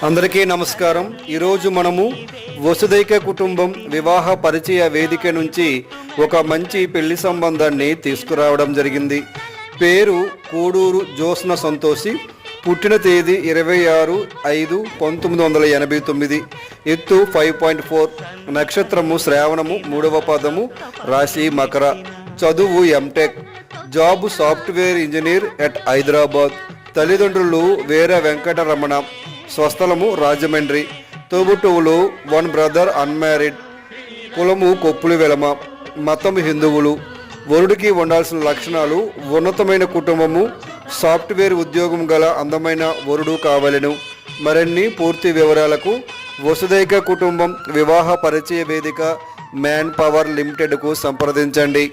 అందరికీ నమస్కారం. ఈరోజు మనము వసుదైక కుటుంబం వివాహ పరిచయ వేదిక నుంచి ఒక మంచి పెళ్లి సంబంధాన్ని తీసుకురావడం జరిగింది. పేరు కోడూరు జ్యోత్స్న సంతోషి. పుట్టిన తేదీ 26/5/1989. ఎత్తు 5.4. నక్షత్రము శ్రావణము, 3వ పదము, రాశి మకర. చదువు MTech. Job software engineer at Hyderabad. తల్లిదండ్రులు వీర వెంకటరమణ. స్వస్థలము రాజమండ్రి. తోబుట్టువులు 1 బ్రదర్ అన్మ్యారీడ్. కులము కొప్పులు వెలమ. మతం హిందువులు. వరుడికి ఉండాల్సిన లక్షణాలు: ఉన్నతమైన కుటుంబము, సాఫ్ట్వేర్ ఉద్యోగం గల అందమైన వరుడు కావలెను. మరిన్ని పూర్తి వివరాలకు వసుదైక కుటుంబం వివాహ పరిచయ వేదిక మ్యాన్ పవర్ లిమిటెడ్కు సంప్రదించండి.